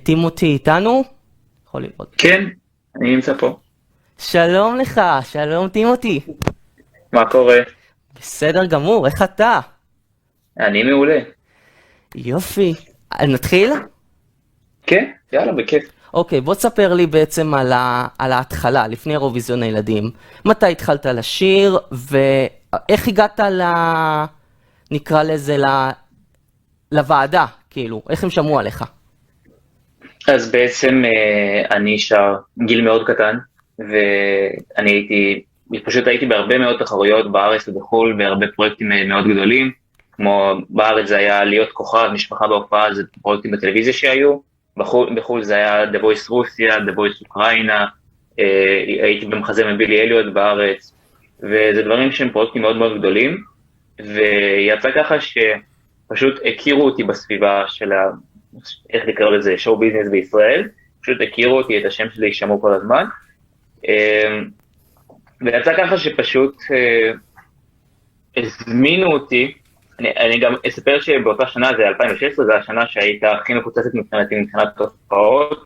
טימותי איתנו? יכול לראות. כן, אני נמצא פה. שלום לך, שלום טימותי. מה קורה? בסדר גמור, איך אתה? אני מעולה. יופי. נתחיל? כן, יאללה, בכיף. אוקיי, בוא תספר לי בעצם על ההתחלה, לפני אירוויזיון הילדים. מתי התחלת לשיר, ואיך הגעת נקרא לזה, לוועדה, כאילו, איך הם שמעו עליך? אז בעצם אני שר גיל מאוד קטן, ואני פשוט הייתי בהרבה מאוד תחרויות בארץ ובחו"ל, בהרבה פרויקטים מאוד גדולים, כמו בארץ זה היה להיות כוכב, משפחה בהופעה, זה פרויקטים בטלוויזיה שהיו, בחו"ל זה היה The Voice רוסיה, The Voice אוקראינה, הייתי במחזמר בילי אליוט בארץ, וזה דברים שהם פרויקטים מאוד מאוד גדולים, ויצא ככה שפשוט הכירו אותי בסביבה של איך לקרוא לזה, שואו ביזנס בישראל, פשוט הכירו אותי, את השם שלי שמעו כל הזמן, ויצא ככה שפשוט הזמינו אותי, אני גם אספר שבאותה שנה, זה 2016, זו השנה שהייתה הכי מפוצצת מבחינת תופעות,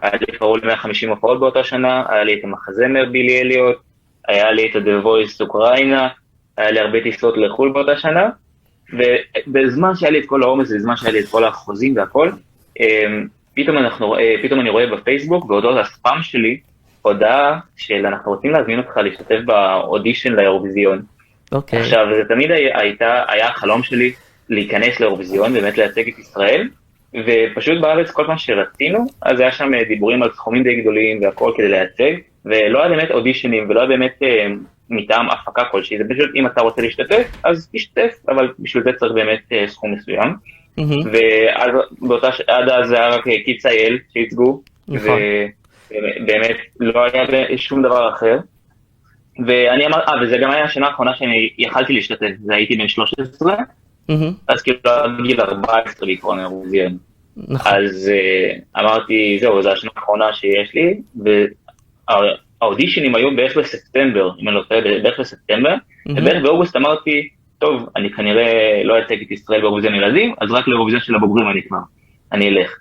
היה לי קרוב ל-150 הופעות באותה שנה, היה לי את המחזמר בילי אליוט, היה לי את The Voice אוקראינה, היה לי הרבה טיסות לחו"ל באותה שנה, ובזמן שהיה לי את כל העומס, בזמן שהיה לי את כל החוזים והכל, פתאום אני רואה בפייסבוק, בהודעות הספאם שלי, הודעה של אנחנו רוצים להזמין אותך להשתתף באודישן לאירוויזיון. אוקיי. עכשיו, זה תמיד היה החלום שלי להיכנס לאירוויזיון, באמת לייצג את ישראל, ופשוט בארץ כל פעם שרצינו, אז היה שם דיבורים על סכומים די גדולים והכל כדי לייצג, ולא היה באמת אודישנים, ולא היה באמת מטעם הפקה כלשהי, זה פשוט אם אתה רוצה להשתתף, אז תשתתף, אבל בשביל זה צריך באמת סכום מסוים. ועד אז זה היה רק קיצייל שהצגו, ובאמת לא היה שום דבר אחר. ואני אמר, וזה גם היה השנה האחרונה שאני יכלתי להשתתף, זה הייתי בן 13, אז כאילו גיל 14 בעקרון האירוויזיון. אז אמרתי, זהו, זו השנה האחרונה שיש לי, והאודישנים היו בערך בספטמבר, אם אני לא טועה, בערך בספטמבר, ובערך באוגוסט אמרתי, טוב, אני כנראה לא אייצג את ישראל באירוויזיון ילדים, אז רק לאירוויזיון של הבוגרים אני אלך.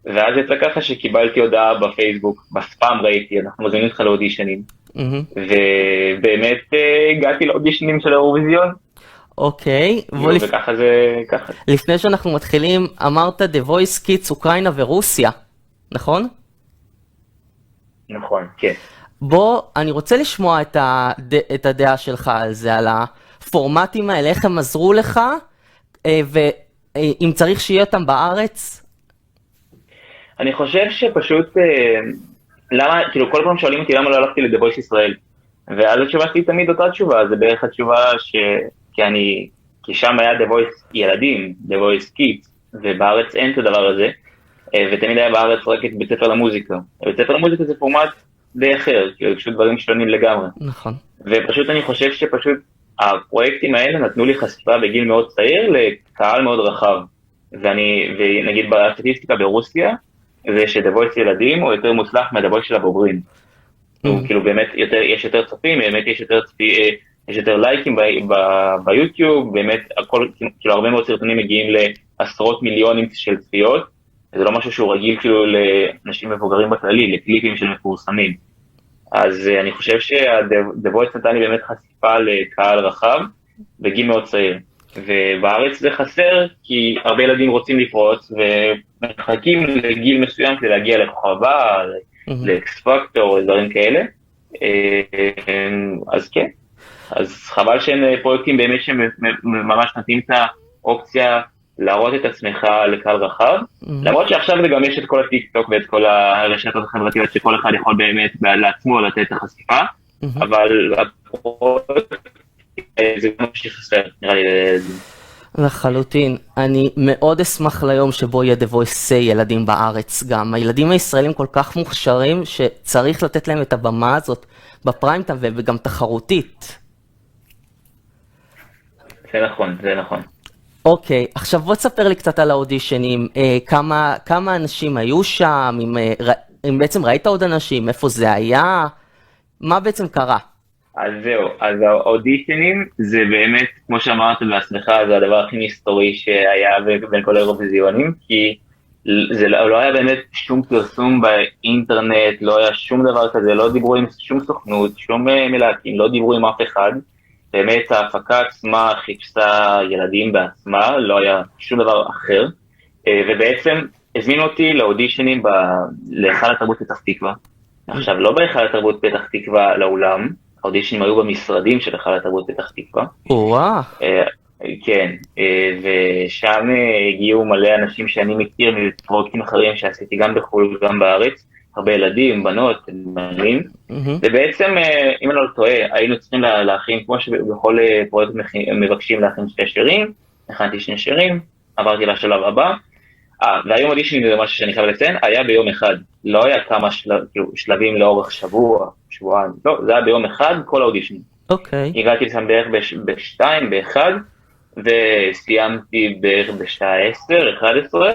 ואז יצא ככה שקיבלתי הודעה בפייסבוק, בספאם ראיתי, אנחנו מזמינים אותך לאודישנים, ובאמת הגעתי לאודישנים של האירוויזיון. אוקיי. וככה זה ככה. לפני שאנחנו מתחילים, אמרת The Voice Kids אוקראינה ורוסיה, נכון? נכון, כן. בוא, אני רוצה לשמוע את הדעה שלך על זה, על הפורמטים האלה, איך הם עזרו לך, ואם צריך שיהיה אותם בארץ? אני חושב שפשוט, למה, כאילו כל פעם שואלים אותי למה לא הלכתי ל-The Voice ישראל, ואז התשובה שלי תמיד אותה תשובה, זה בערך התשובה כי שם היה The Voice ילדים, The Voice Kids, ובארץ אין את הדבר הזה, ותמיד היה בארץ רק את בית ספר למוזיקה. בית ספר למוזיקה זה פורמט די אחר, כאילו פשוט דברים שונים לגמרי. נכון. ופשוט אני חושב שפשוט הפרויקטים האלה נתנו לי חשיפה בגיל מאוד צעיר לקהל מאוד רחב. ונגיד בסטטיסטיקה ברוסיה, זה ש-The Voice ילדים הוא יותר מוצלח מה-The Voice של הבוגרים. כאילו באמת יש יותר צופים, באמת יש יותר לייקים ביוטיוב, באמת הכל, כאילו הרבה מאוד סרטונים מגיעים לעשרות מיליונים של צפיות, זה לא משהו שהוא רגיל כאילו לאנשים מבוגרים בכללי, לקליפים של מפורסמים. אז אני חושב שה-The Voice נתן לי באמת חשיפה לקהל רחב, בגיל מאוד צעיר. ובארץ זה חסר, כי הרבה ילדים רוצים לפרוץ, ומחכים לגיל מסוים כדי להגיע לכוכבה, לאקס פקטור, דברים כאלה. אז כן. אז חבל שאין פרויקטים באמת שממש נותנים את האופציה להראות את עצמך לקהל רחב, למרות שעכשיו זה גם יש את כל הטיק טוק ואת כל הרשתות החברתיות שכל אחד יכול באמת לעצמו לתת את החשיפה, אבל זה גם שחסר, נראה לי. לחלוטין. אני מאוד אשמח ליום שבו יהיה The Voice ילדים בארץ גם. הילדים הישראלים כל כך מוכשרים שצריך לתת להם את הבמה הזאת בפריים טיים וגם תחרותית. זה נכון, זה נכון. אוקיי, עכשיו בוא תספר לי קצת על האודישנים, כמה אנשים היו שם, אם בעצם ראית עוד אנשים, איפה זה היה, מה בעצם קרה? אז זהו, אז האודישנים זה באמת, כמו שאמרת בעצמך, זה הדבר הכי מסתורי שהיה בין כל האירוויזיונים, כי זה לא היה באמת שום פרסום באינטרנט, לא היה שום דבר כזה, לא דיברו עם שום סוכנות, שום מלהקים, לא דיברו עם אף אחד. באמת ההפקה עצמה חיפשה ילדים בעצמה, לא היה שום דבר אחר. ובעצם הזמינו אותי לאודישנים להיכל התרבות פתח תקווה. עכשיו, לא בהיכל התרבות פתח תקווה לאולם, האודישנים היו במשרדים של היכל התרבות פתח תקווה. וואו. כן, ושם הגיעו מלא אנשים שאני מכיר מפרויקטים אחרים שעשיתי גם בחו"ל וגם בארץ, הרבה ילדים, בנות, בנים, ובעצם, אם אני לא טועה, היינו צריכים להכין, כמו שבכל פרויקט מבקשים להכין 2 שירים, הכנתי 2 שירים, עברתי לשלב הבא, והיום אודישנים זה משהו שאני חייב לציין, היה ביום אחד, לא היה כמה שלבים לאורך שבוע, שבועיים, לא, זה היה ביום אחד, כל האודישנים. אוקיי. הגעתי לשם בערך ב-2, ב-1, וסיימתי בערך בשעה 10, 11,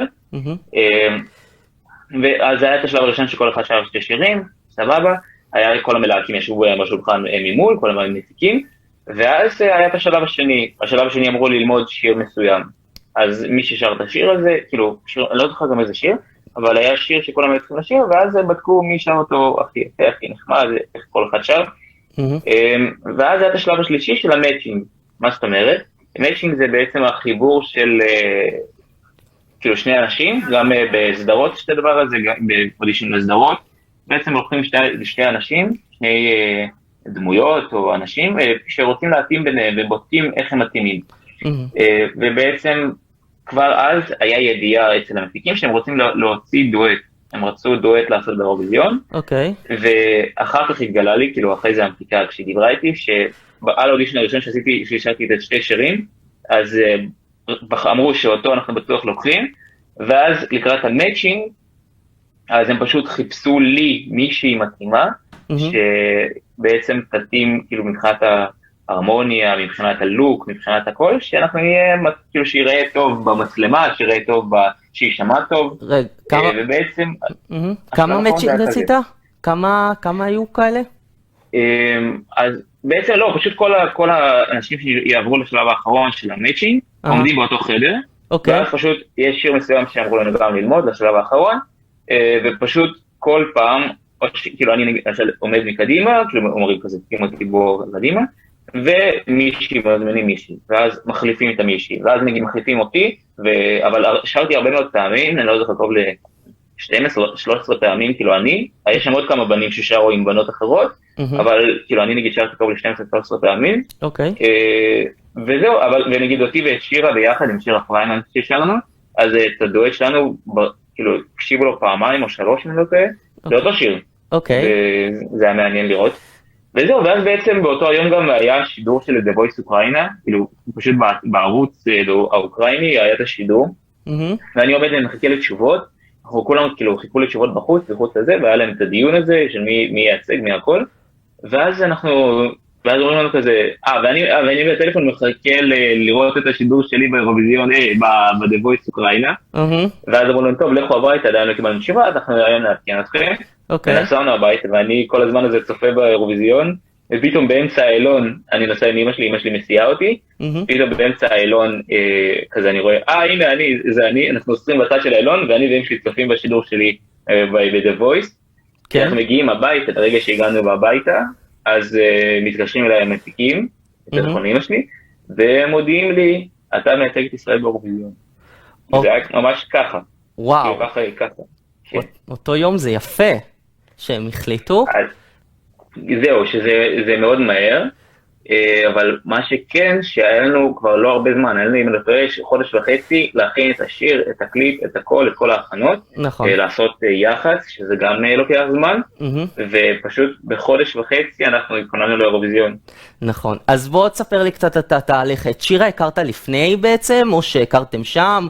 ואז זה היה את השלב הראשון שכל אחד שר 2 שירים, סבבה, היה כל המלהקים ישבו בשולחן ממול, כל המפיקים, ואז היה את השלב השני, בשלב השני אמרו ללמוד שיר מסוים, אז מי ששר את השיר הזה, כאילו, אני לא זוכר גם איזה שיר, אבל היה שיר שכולם היו צריכים לשיר, ואז בדקו מי שר אותו הכי נחמד, איך כל אחד שר, ואז היה את השלב השלישי של המאצ'ינג. מה זאת אומרת? מאצ'ינג זה בעצם החיבור של כאילו 2 אנשים, גם בסדרות יש את הדבר הזה, גם באודישן לסדרות, בעצם לוקחים 2 אנשים, 2 דמויות או אנשים, שרוצים להתאים ביניהם ובודקים איך הם מתאימים. ובעצם כבר אז היה ידיעה אצל המפיקים שהם רוצים להוציא דואט, הם רצו דואט לעשות באירוויזיון, ואחר כך התגלה לי, כאילו אחרי זה המפיקה כשהיא דיברה איתי, שעל האודישן הראשון שעשיתי, שהשארתי את 2 שירים, אז אמרו שאותו אנחנו בטוח לוקחים, ואז לקראת המאצ'ינג, אז הם פשוט חיפשו לי מישהי מתאימה, שבעצם תתאים כאילו מבחינת ההרמוניה, מבחינת הלוק, מבחינת הכל, שאנחנו נהיה, כאילו שיראה טוב במצלמה, שיראה טוב, שישמע טוב, ובעצם... כמה מאצ'ינג רצית? כמה היו כאלה? אז בעצם לא, פשוט כל האנשים שיעברו לשלב האחרון של המאצ'ינג, עומדים באותו חדר, ואז פשוט יש שיר מסוים שאמרו לנו גם ללמוד לשלב האחרון, ופשוט כל פעם, כאילו אני עומד מקדימה, כאילו אומרים כזה, תקים אותי בו קדימה, ומישהי מזמינים מישהי, ואז מחליפים את המישהי, ואז נגיד מחליפים אותי, אבל שרתי הרבה מאוד פעמים, אני לא זוכר טוב ל-12-13 פעמים, כאילו אני, יש שם עוד כמה בנים ששרו עם בנות אחרות, אבל כאילו אני נגיד שרתי טוב ל-12-13 פעמים, וזהו, ונגיד אותי ואת שירה ביחד עם שירה פריימן ששרנו, אז את הדואט שלנו, כאילו הקשיבו לו 2 או 3 אני לא טועה, זה אותו שיר, וזה היה מעניין לראות. וזהו, ואז בעצם באותו היום גם היה שידור של The Voice אוקראינה, כאילו פשוט בערוץ האוקראיני היה את השידור, ואני עומד ומחכה לתשובות, אנחנו כולם כאילו חיכו לתשובות בחוץ לזה, והיה להם את הדיון הזה של מי ייצג, מי הכל, ואז אומרים לנו כזה, ואני בטלפון מחכה לראות את השידור שלי באירוויזיון, ב-The Voice אוקראינה, ואז אמרו לנו, טוב, לכו הביתה, עדיין לא קיבלנו תשובה, אנחנו היום נעדכן אתכם, ונסענו הביתה, ואני כל הזמן הזה צופה באירוויזיון, ופתאום באמצע האלון, אני נוסע עם אמא שלי מסיעה אותי, פתאום באמצע האלון, כזה אני רואה, הנה זה אני, אנחנו עושים בצד של האלון, ואני ואמא שלי צופים בשידור שלי ב-The Voice, אנחנו מגיעים הביתה, את הרגע שהגענו הביתה, אז מתקשרים אליי המפיקים, טלפון אמא שלי, והם מודיעים לי, אתה מייצג את ישראל באירוויזיון. זה היה ממש ככה. וואו. ככה. אותו יום זה יפה, שהם החליטו. זהו, שזה מאוד מהר, אבל מה שכן, שהיה לנו כבר לא הרבה זמן, היה לנו אם אני טועה 1.5 חודש להכין את השיר, את הקליפ, את כל ההכנות, לעשות יח"צ, שזה גם לוקח זמן, ופשוט ב1.5 חודש אנחנו התכוננו לאירוויזיון. נכון, אז בוא תספר לי קצת את התהליך, את שירה הכרת לפני בעצם, או שהכרתם שם,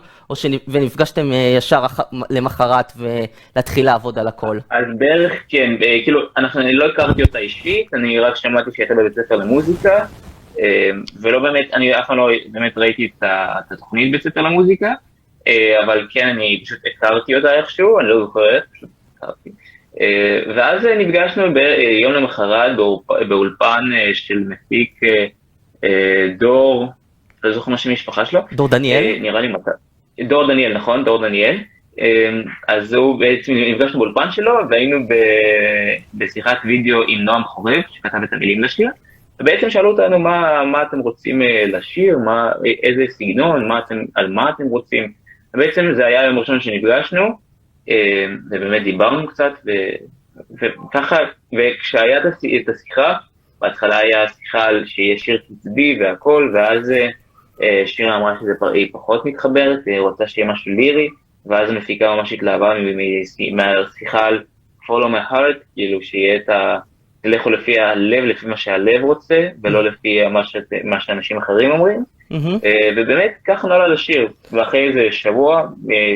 ונפגשתם ישר למחרת ולהתחיל לעבוד על הכל? אז בערך כן, כאילו, אני לא הכרתי אותה אישית, אני רק שמעתי שהייתה בבית ספר למוזיקה, ולא באמת, אני אף פעם לא באמת ראיתי את התוכנית בית ספר למוזיקה, אבל כן, אני פשוט הכרתי אותה איכשהו, אני לא זוכר איך, פשוט הכרתי. ואז נפגשנו ביום למחרת באולפן של מפיק דור, לא זוכר מה שם המשפחה שלו? דור דניאל? נראה לי דור דניאל, נכון? דור דניאל. אז הוא בעצם נפגשנו באולפן שלו, והיינו בשיחת וידאו עם נועם חורב, שכתב את המילים לשיר, ובעצם שאלו אותנו מה אתם רוצים לשיר, איזה סגנון, על מה אתם רוצים. ובעצם זה היה היום ראשון שנפגשנו, ובאמת דיברנו קצת, וככה, וכשהיה את השיחה, בהתחלה היה שיחה על שיהיה שיר קצבי והכל, ואז שירה אמרה שהיא פחות מתחברת, היא רוצה שיהיה משהו לירי, ואז המפיקה ממש התלהבה מהשיחה על follow my heart, כאילו שיהיה תלכו לפי הלב, לפי מה שהלב רוצה, ולא לפי מה שאנשים אחרים אומרים. ובאמת, ככה נולד השיר. ואחרי איזה שבוע,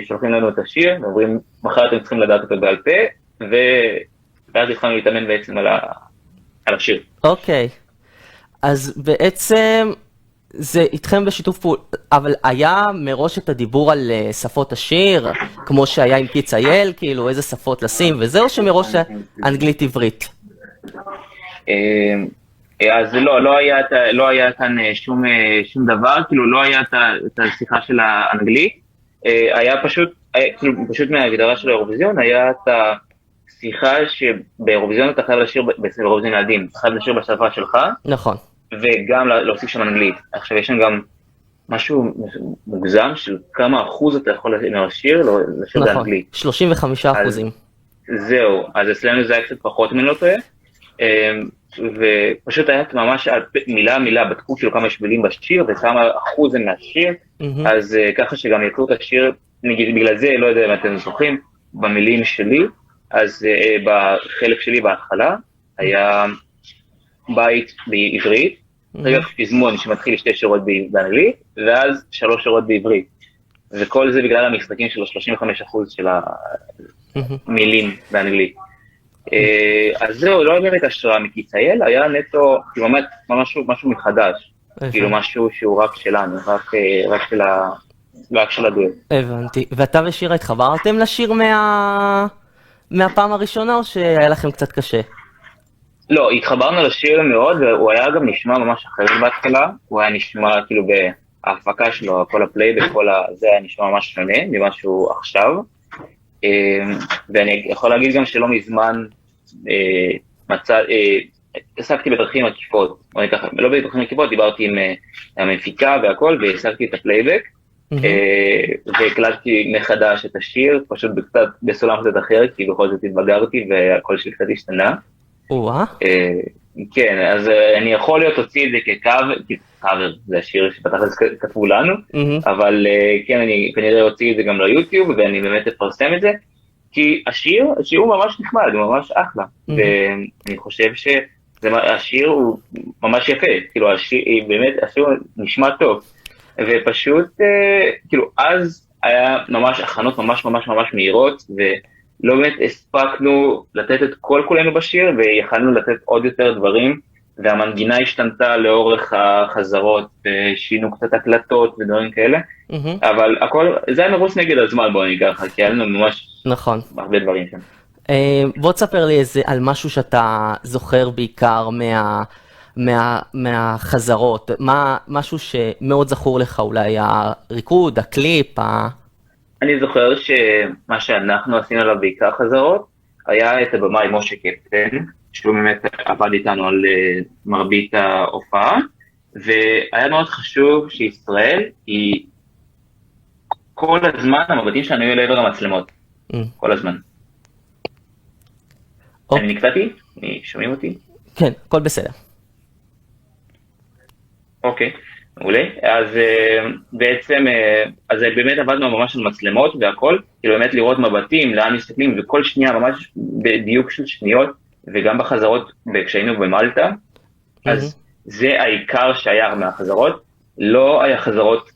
שולחים לנו את השיר, ואומרים, מחר אתם צריכים לדעת אותו בעל פה, ואז התחלנו להתאמן בעצם על השיר. אוקיי. אז בעצם זה איתכם בשיתוף פעולה, אבל היה מראש את הדיבור על שפות השיר, כמו שהיה עם קיץ אייל, כאילו איזה שפות לשים, וזהו שמראש אנגלית עברית. אז לא היה כאן שום דבר, כאילו לא היה את השיחה של האנגלית, היה פשוט מההגדרה של האירוויזיון, היה את השיחה שבאירוויזיון אתה חייב לשיר באירוויזיון ילדים, אתה חייב לשיר בשפה שלך, נכון. וגם להוסיף שם אנגלית. עכשיו יש שם גם משהו מוגזם של כמה אחוז אתה יכול לשיר באנגלית. 35%. זהו, אז אצלנו זה היה קצת פחות מן לא טועה, ופשוט היה ממש מילה בדקו כאילו כמה יש מילים בשיר וכמה אחוז הם מהשיר, אז ככה שגם יקרו את השיר, נגיד בגלל זה, לא יודע אם אתם זוכרים, במילים שלי, אז בחלק שלי בהתחלה היה בית בעברית, רגע פזמון שמתחיל 2 שורות באנגלית, ואז 3 שורות בעברית. וכל זה בגלל המשחקים של 35% של המילים באנגלית. אז זהו, לא באמת השראה מקיץ אייל, היה נטו, כאילו משהו מחדש, כאילו משהו שהוא רק שלנו, רק של הדואט. הבנתי. ואתה ושירה התחברתם לשיר מהפעם הראשונה, או שהיה לכם קצת קשה? לא, התחברנו לשיר מאוד, והוא היה גם נשמע ממש אחרת בהתחלה, הוא היה נשמע כאילו בהפקה שלו, כל הפליי וכל זה היה נשמע ממש שונה ממה שהוא עכשיו, ואני יכול להגיד גם שלא מזמן עסקתי בדרכים עקיפות, לא בדרכים עקיפות, דיברתי עם המפיקה והכל, והעסקתי את הפלייבק, והקלטתי מחדש את השיר, פשוט בסולם קצת אחר, כי בכל זאת התבגרתי והכל שלי קצת השתנה. כן, אז אני יכול להיות הוציא את זה כקאבר, זה השיר שבתכלס כתבו לנו, אבל כן, אני כנראה הוציא את זה גם ליוטיוב, ואני באמת אפרסם את זה, כי השיר הוא ממש נחמד, הוא ממש אחלה, ואני חושב שהשיר הוא ממש יפה, כאילו באמת השיר נשמע טוב, ופשוט, כאילו אז היה ממש הכנות ממש ממש ממש מהירות, לא באמת הספקנו לתת את כל כולנו בשיר, ויכלנו לתת עוד יותר דברים, והמנגינה השתנתה לאורך החזרות, שינו קצת הקלטות ודברים כאלה, אבל הכל, זה היה מרוץ נגד הזמן, בוא נגיד ככה, כי היה לנו ממש הרבה דברים שם. בוא תספר לי על משהו שאתה זוכר בעיקר מהחזרות, משהו שמאוד זכור לך, אולי הריקוד, הקליפ, אני זוכר שמה שאנחנו עשינו עליו בעיקר חזרות, היה את הבמאי משה קפטן, שהוא באמת עבד איתנו על מרבית ההופעה, והיה מאוד חשוב שישראל היא כל הזמן, המבטים שלנו היו לעבר המצלמות, כל הזמן. אני נקטעתי? שומעים אותי? כן, הכל בסדר. אוקיי. מעולה, אז בעצם, אז באמת עבדנו ממש על מצלמות והכל, כאילו באמת לראות מבטים, לאן מסתכלים, וכל שנייה ממש בדיוק של שניות, וגם בחזרות, כשהיינו במלטה, אז זה העיקר שהיה מהחזרות, לא היה חזרות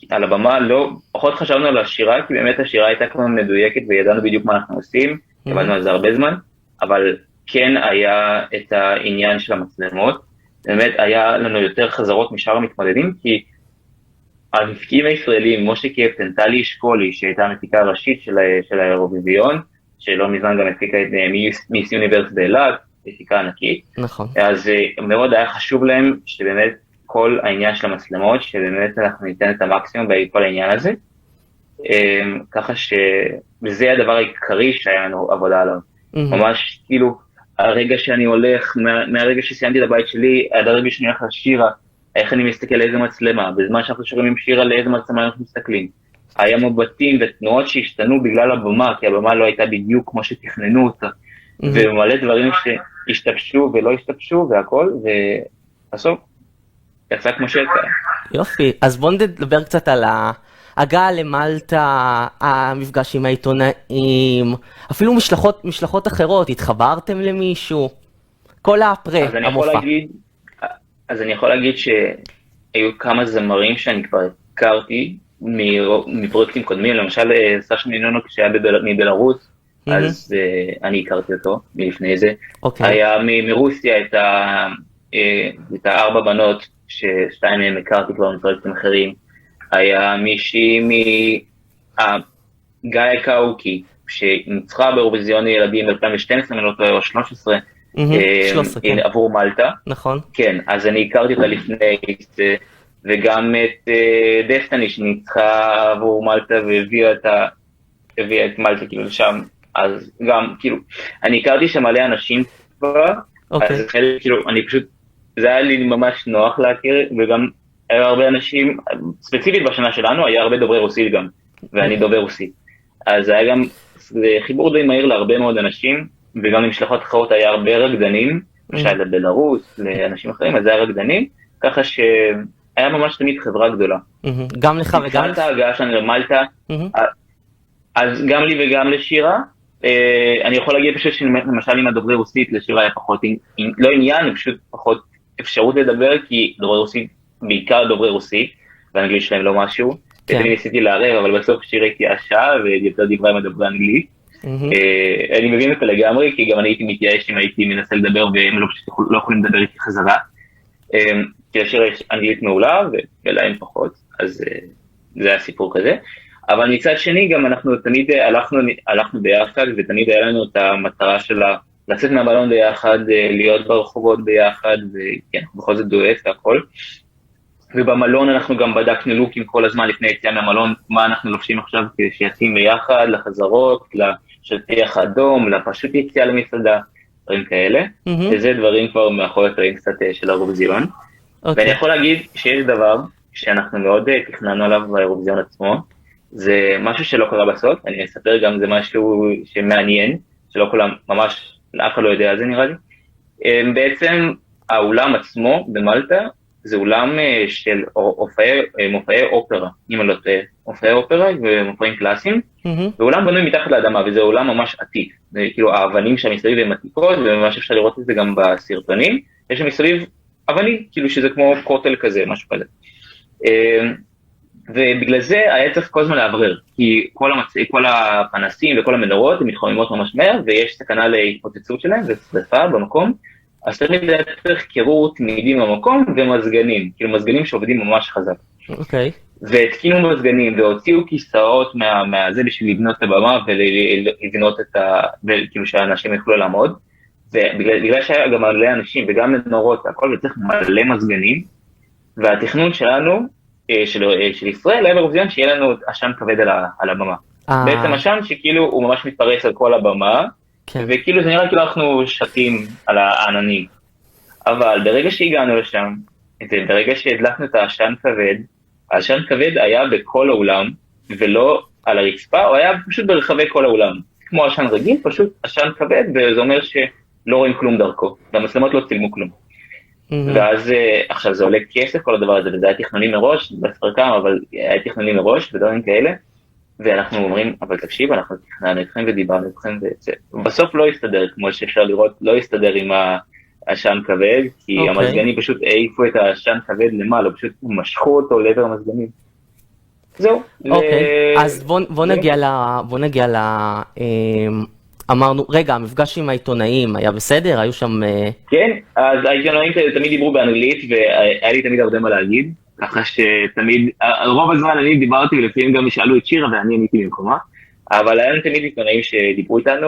על הבמה, לא, פחות חשבנו על השירה, כי באמת השירה הייתה כבר מדויקת, וידענו בדיוק מה אנחנו עושים, עבדנו על זה הרבה זמן, אבל כן היה את העניין של המצלמות, באמת היה לנו יותר חזרות משאר המתמודדים, כי המפיקים הישראלים, משה קפטן, טלי אשכולי, שהייתה המפיקה הראשית של האירוויזיון, שלא מזמן גם הפיקה את מיס יוניברס באילת, מפיקה ענקית. נכון. אז מאוד היה חשוב להם שבאמת כל העניין של המצלמות, שבאמת אנחנו ניתן את המקסימום בכל העניין הזה. ככה שזה הדבר העיקרי שהיה לנו עבודה עליו. ממש כאילו, הרגע שאני הולך, מהרגע שסיימתי את הבית שלי, עד הרגע שאני הולך לשירה, איך אני מסתכל לאיזה מצלמה, בזמן שאנחנו שומעים עם שירה לאיזה מצלמה אנחנו מסתכלים. היה מבטים ותנועות שהשתנו בגלל הבמה, כי הבמה לא הייתה בדיוק כמו שתכננו אותה, ומלא דברים שהשתבשו ולא השתבשו והכל, ובסוף יצא כמו שיצא. יופי, אז בואו נדבר קצת על ההגעה למלטה, המפגש עם העיתונאים, אפילו משלחות אחרות, התחברתם למישהו? כל הפרה, המופע. אז אני יכול להגיד שהיו כמה זמרים שאני כבר הכרתי מפרויקטים קודמים, למשל סשה מינונו כשהיה מבלרוס, אז אני הכרתי אותו מלפני זה. היה מרוסיה את 4 בנות, ששתיים מהם הכרתי כבר מפרויקטים אחרים. היה מישהי גאיה קאוקי, שנצחה באירוויזיון ילדים ב-2012, או 13, עבור מלטה. נכון. כן, אז אני הכרתי אותה לפני זה, וגם את דסטני שניצחה עבור מלטה והביאה את מלטה כאילו לשם, אז גם כאילו, אני הכרתי שם מלא אנשים כבר, אז כאילו, אני פשוט, זה היה לי ממש נוח להכיר, וגם היו הרבה אנשים, ספציפית בשנה שלנו, היה הרבה דוברי רוסית גם, ואני דובר רוסית. אז היה גם חיבור די מהיר להרבה מאוד אנשים, וגם למשלחות אחרות היה הרבה רקדנים, למשל לבלרוס, לאנשים אחרים, אז זה היה רקדנים, ככה שהיה ממש תמיד חברה גדולה. גם לך וגם... התחלת ההגעה שלנו למלטה, אז גם לי וגם לשירה, אני יכול להגיד פשוט שלמשל עם הדוברי רוסית, לשירה היה פחות, לא עניין, פשוט פחות אפשרות לדבר, כי דוברי רוסית, בעיקר דוברי רוסית, והאנגלית שלהם לא משהו, אני ניסיתי לערב, אבל בסוף שירה התייאשה, ויותר דיברה עם הדוברי אנגלית. אני מבין אותה לגמרי, כי גם אני הייתי מתייאש אם הייתי מנסה לדבר, והם לא יכולים לדבר איתי חזרה. כי לשירה יש אנגלית מעולה, ולהם פחות, אז זה היה סיפור כזה. אבל מצד שני, גם אנחנו תמיד הלכנו ביחד, ותמיד היה לנו את המטרה שלה, לצאת מהבלון ביחד, להיות ברחובות ביחד, וכן, בכל זאת דואט והכל. ובמלון אנחנו גם בדקנו לוקים כל הזמן לפני יציאה מהמלון, מה אנחנו לובשים עכשיו כדי שיתאים ביחד, לחזרות, לשטיח האדום, לפשוט יציאה למסעדה, דברים כאלה. וזה דברים כבר מאחורי הקלעים קצת של האירוויזיון. ואני יכול להגיד שיש דבר שאנחנו מאוד תכננו עליו באירוויזיון עצמו, זה משהו שלא קרה בסוף, אני אספר גם זה משהו שמעניין, שלא כולם ממש, אף אחד לא יודע על זה נראה לי. בעצם האולם עצמו במלטה, זה אולם של מופעי אופרה, אם אני לא טועה, מופעי אופרה ומופעים קלאסיים, ואולם בנוי מתחת לאדמה, וזה אולם ממש עתיק, כאילו האבנים שהמסביב הן עתיקות, וממש אפשר לראות את זה גם בסרטונים, יש שם מסביב אבנים, כאילו שזה כמו קוטל כזה, משהו כזה. ובגלל זה היה צריך כל הזמן להברר, כי כל הפנסים וכל המנורות הן מתחממות ממש מהר, ויש סכנה להתפוצצות שלהם ושרפה במקום, אז תמיד היה צריך קירור תמידים במקום ומזגנים, כאילו מזגנים שעובדים ממש חזק. אוקיי. והתקינו מזגנים והוציאו כיסאות מהזה בשביל לבנות את הבמה ולבנות כאילו שהאנשים יכולו לעמוד, ובגלל שהיה גם מלא אנשים וגם מנורות והכל, וצריך מלא מזגנים, והתכנון שלנו, של ישראל, היה באירוויזיון שיהיה לנו עשן כבד על הבמה. בעצם עשן שכאילו הוא ממש מתפרס על כל הבמה, וכאילו זה נראה כאילו אנחנו שתים על העננים. אבל ברגע שהגענו לשם, ברגע שהדלקנו את העשן כבד, העשן כבד היה בכל האולם, ולא על הרצפה, הוא היה פשוט ברחבי כל האולם. כמו עשן רגיל, פשוט עשן כבד, וזה אומר שלא רואים כלום דרכו, והמצלמות לא צילמו כלום. ואז עכשיו זה עולה כסף כל הדבר הזה, וזה היה תכנונים מראש, בספרקם, אבל היה תכנונים מראש ודברים כאלה, ואנחנו אומרים, אבל תקשיב, אנחנו תכננו אתכם ודיברנו אתכם, ובסוף לא יסתדר, כמו שאפשר לראות, לא יסתדר עם העשן כבד, כי המזגנים פשוט העיפו את העשן כבד למעלה, פשוט משכו אותו לעבר המזגנים. זהו. אוקיי, אז בוא נגיע אמרנו, רגע, המפגש עם העיתונאים היה בסדר? היו שם... כן, אז העיתונאים תמיד דיברו באנגלית, והיה לי תמיד הרבה מה להגיד, ככה שתמיד, רוב הזמן אני דיברתי, ולפעמים גם שאלו את שירה, ואני עניתי במקומה, אבל היה תמיד עיתונאים שדיברו איתנו,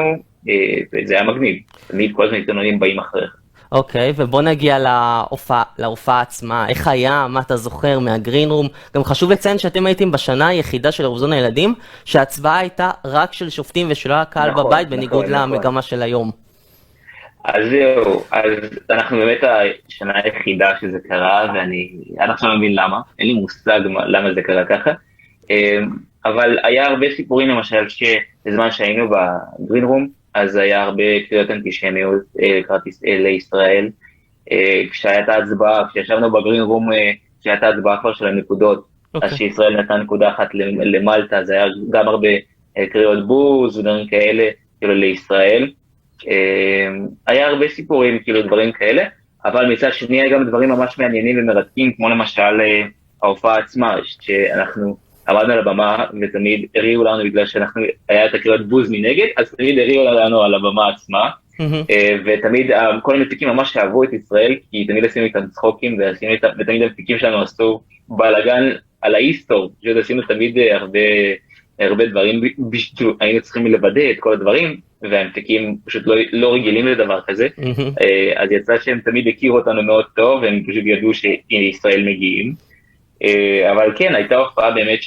וזה היה מגניב. תמיד כל הזמן עיתונאים באים אחריך. אוקיי, ובוא נגיע להופעה עצמה. איך היה, מה אתה זוכר מהגרין רום? גם חשוב לציין שאתם הייתם בשנה היחידה של אירוויזיון הילדים, שההצבעה הייתה רק של שופטים ושלא היה קהל נכון, בבית, בניגוד נכון. למגמה של היום. אז זהו, אז אנחנו באמת השנה היחידה שזה קרה, ואני עד עכשיו לא מבין למה, אין לי מושג למה זה קרה ככה, אבל היה הרבה סיפורים, למשל שבזמן שהיינו בגרין רום, אז היה הרבה קריאות אנטישמיות לישראל, כשהייתה הצבעה, כשישבנו בגרין רום, כשהייתה הצבעה כבר של הנקודות, אז שישראל נתן נקודה אחת למלטה, זה היה גם הרבה קריאות בוז ודברים כאלה, כאילו לישראל, היה הרבה סיפורים, כאילו דברים כאלה, אבל מצד שני היה גם דברים ממש מעניינים ומרתקים, כמו למשל ההופעה עצמה, שאנחנו עמדנו על הבמה ותמיד הריעו לנו בגלל שאנחנו, היה את הקריאות בוז מנגד, אז תמיד הריעו לנו על הבמה עצמה, ותמיד כל המפיקים ממש אהבו את ישראל, כי תמיד עשינו איתם צחוקים, ותמיד המפיקים שלנו עשו בלגן על האיסטור, פשוט עשינו תמיד הרבה דברים, היינו צריכים לוודא את כל הדברים, והמפיקים פשוט לא רגילים לדבר כזה, אז יצא שהם תמיד הכירו אותנו מאוד טוב, והם פשוט ידעו שישראל מגיעים, אבל כן, הייתה הופעה באמת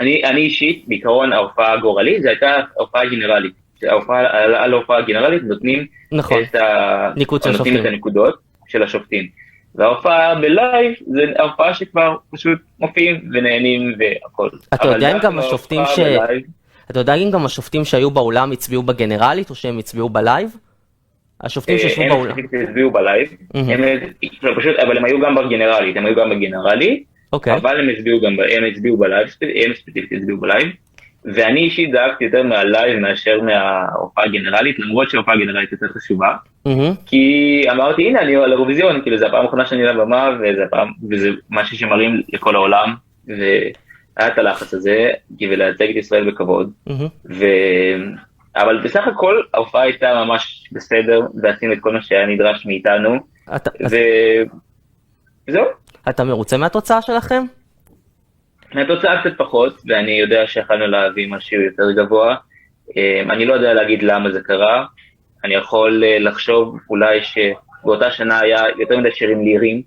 אני אישית, בעיקרון ההופעה הגורלית, זו הייתה הופעה גנרלית, על ההופעה הגנרלית נותנים את הנקודות של השופטים, וההופעה בלייב, זה ההופעה שכבר פשוט מופיעים ונהנים והכל. אתה יודע אם גם השופטים שהיו באולם הצביעו בגנרלית, או שהם הצביעו בלייב? השופטים שישבו באולם. הם הצביעו בלייב, אבל הם היו גם בגנרלית, אבל הם הצביעו בלייב, הם ספציפית הצביעו בלייב, ואני אישית דאגתי יותר מהלייב מאשר מההופעה הגנרלית, למרות שההופעה הגנרלית יותר חשובה, כי אמרתי, הנה, אני על האירוויזיון, כאילו זה הפעם האחרונה שאני על הבמה, וזה משהו שמראים לכל העולם, והיה את הלחץ הזה, כדי לייצג את ישראל בכבוד, אבל בסך הכל ההופעה הייתה ממש בסדר, ועשינו את כל מה שהיה נדרש מאיתנו, וזהו. אתה מרוצה מהתוצאה שלכם? מהתוצאה קצת פחות, ואני יודע שיכולנו להביא משהו יותר גבוה. אני לא יודע להגיד למה זה קרה. אני יכול לחשוב אולי שבאותה שנה היה יותר מדי שירים ליריים,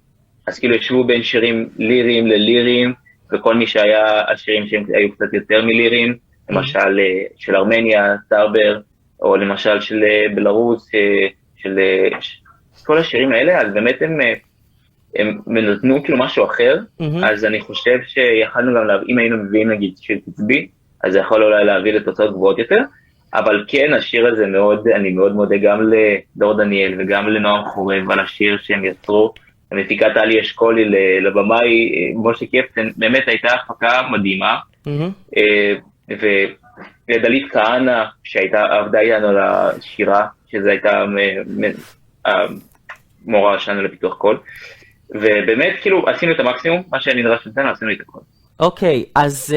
אז כאילו ישבו בין שירים ליריים לליריים, וכל מי שהיה על שירים שהם היו קצת יותר מליריים, למשל של ארמניה, טרבר, או למשל של בלרוס, של כל השירים האלה, אז באמת הם נתנו כאילו משהו אחר, אז אני חושב שיכולנו גם להביא, אם היינו מביאים נגיד שיר תצבי, אז זה יכול אולי להביא לתוצאות גבוהות יותר, אבל כן, השיר הזה מאוד, אני מאוד מודה גם לדור דניאל וגם לנועם חורב על השיר שהם יצרו, המפיקה טלי אשכולי לבמאי, משה קפטן, באמת הייתה הפקה מדהימה, ודלית כהנא, שהייתה עבדה איתנו על השירה, שזו הייתה מורה שלנו לפיתוח קול, ובאמת כאילו עשינו את המקסימום, מה שנדרש לתנו, עשינו את הכל. אוקיי, אז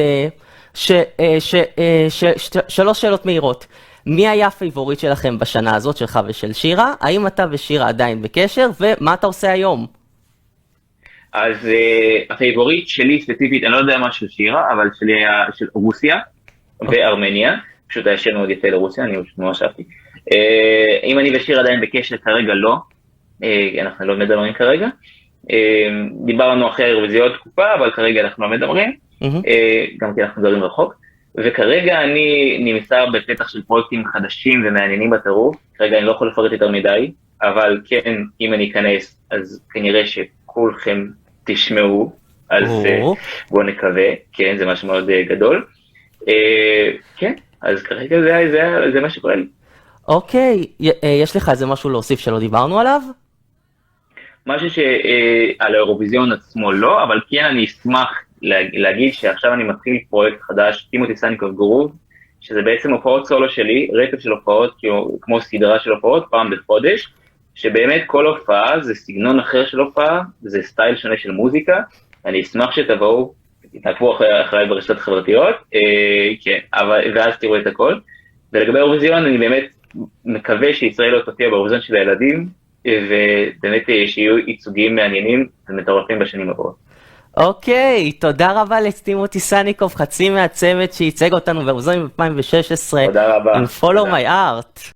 שלוש שאלות מהירות. מי היה הפייבוריט שלכם בשנה הזאת, שלך ושל שירה? האם אתה ושירה עדיין בקשר, ומה אתה עושה היום? אז הפייבוריט שלי ספציפית, אני לא יודע מה של שירה, אבל שלי היה של רוסיה וארמניה, פשוט היה שיר מאוד יפה לרוסיה, אני ממש אהבתי. אם אני ושירה עדיין בקשר, כרגע לא, אנחנו לא מדברים כרגע. דיברנו אחרי האירוויזיון תקופה, אבל כרגע אנחנו לא מדברים, גם כי אנחנו מדברים רחוק, וכרגע אני נמצא בפתח של פרויקטים חדשים ומעניינים בטירוף, כרגע אני לא יכול לפרט יותר מדי, אבל כן, אם אני אכנס, אז כנראה שכולכם תשמעו, אז בואו נקווה, כן, זה משהו מאוד גדול. כן, אז כרגע זה מה שקורה לי. אוקיי, יש לך איזה משהו להוסיף שלא דיברנו עליו? משהו שעל האירוויזיון עצמו לא, אבל כן אני אשמח להגיד שעכשיו אני מתחיל פרויקט חדש, טימותי סניקוב גרוב, שזה בעצם הופעות סולו שלי, רצף של הופעות, כמו סדרה של הופעות, פעם בחודש, שבאמת כל הופעה זה סגנון אחר של הופעה, זה סטייל שונה של מוזיקה, אני אשמח שתבואו, תעקבו אחריי ברשתות חברתיות, כן, ואז תראו את הכל, ולגבי האירוויזיון אני באמת מקווה שישראל לא תופיע באירוויזיון של הילדים, ובאמת שיהיו ייצוגים מעניינים ומטורפים בשנים הבאות. אוקיי, תודה רבה לטימותי סניקוב, חצי מהצוות שייצג אותנו באירוויזיון ב-2016. תודה רבה. עם Follow My Art.